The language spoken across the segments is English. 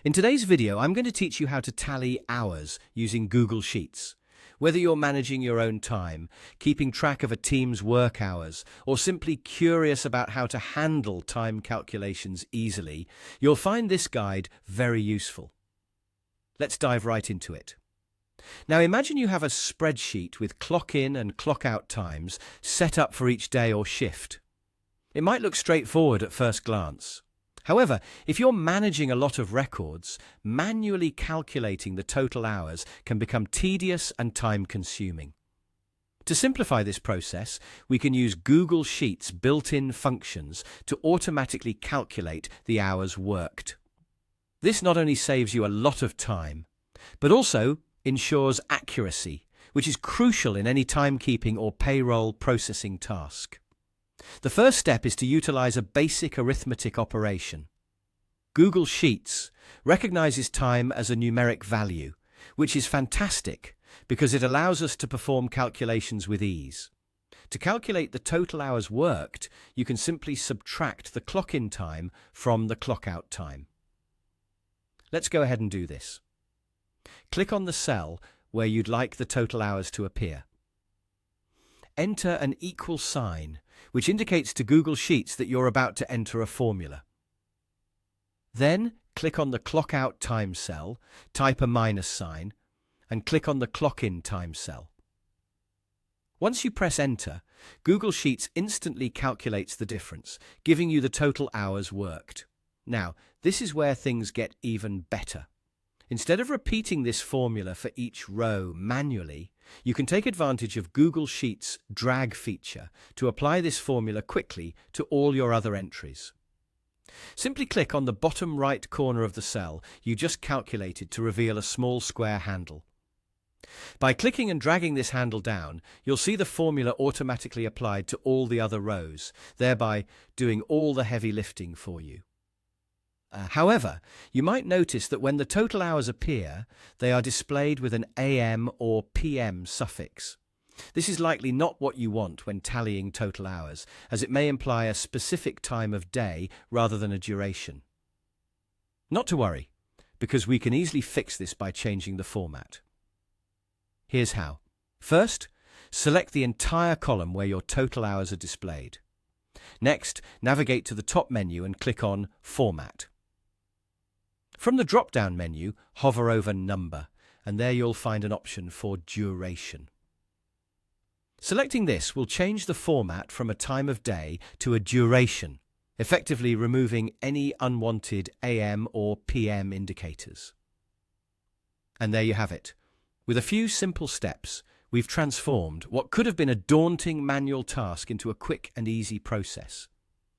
In today's video, I'm going to teach you how to tally hours using Google Sheets. Whether you're managing your own time, keeping track of a team's work hours, or simply curious about how to handle time calculations easily, you'll find this guide very useful. Let's dive right into it. Now imagine you have a spreadsheet with clock in and clock out times set up for each day or shift. It might look straightforward at first glance. However, if you're managing a lot of records, manually calculating the total hours can become tedious and time-consuming. To simplify this process, we can use Google Sheets' built-in functions to automatically calculate the hours worked. This not only saves you a lot of time, but also ensures accuracy, which is crucial in any timekeeping or payroll processing task. The first step is to utilize a basic arithmetic operation. Google Sheets recognizes time as a numeric value, which is fantastic because it allows us to perform calculations with ease. To calculate the total hours worked, you can simply subtract the clock-in time from the clock-out time. Let's go ahead and do this. Click on the cell where you'd like the total hours to appear. Enter an equal sign, which indicates to Google Sheets that you're about to enter a formula. Then click on the clock out time cell, type a minus sign, and click on the clock in time cell. Once you press enter, Google Sheets instantly calculates the difference, giving you the total hours worked. Now, this is where things get even better. Instead of repeating this formula for each row manually, you can take advantage of Google Sheets' drag feature to apply this formula quickly to all your other entries. Simply click on the bottom right corner of the cell you just calculated to reveal a small square handle. By clicking and dragging this handle down, you'll see the formula automatically applied to all the other rows, thereby doing all the heavy lifting for you. However, you might notice that when the total hours appear, they are displayed with an AM or PM suffix. This is likely not what you want when tallying total hours, as it may imply a specific time of day rather than a duration. Not to worry, because we can easily fix this by changing the format. Here's how. First, select the entire column where your total hours are displayed. Next, navigate to the top menu and click on Format. From the drop-down menu, hover over Number, and there you'll find an option for Duration. Selecting this will change the format from a time of day to a duration, effectively removing any unwanted AM or PM indicators. And there you have it. With a few simple steps, we've transformed what could have been a daunting manual task into a quick and easy process.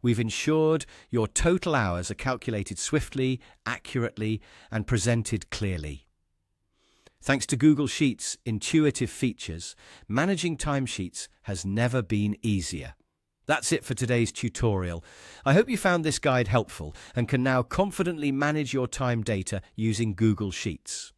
We've ensured your total hours are calculated swiftly, accurately, and presented clearly. Thanks to Google Sheets' intuitive features, managing timesheets has never been easier. That's it for today's tutorial. I hope you found this guide helpful and can now confidently manage your time data using Google Sheets.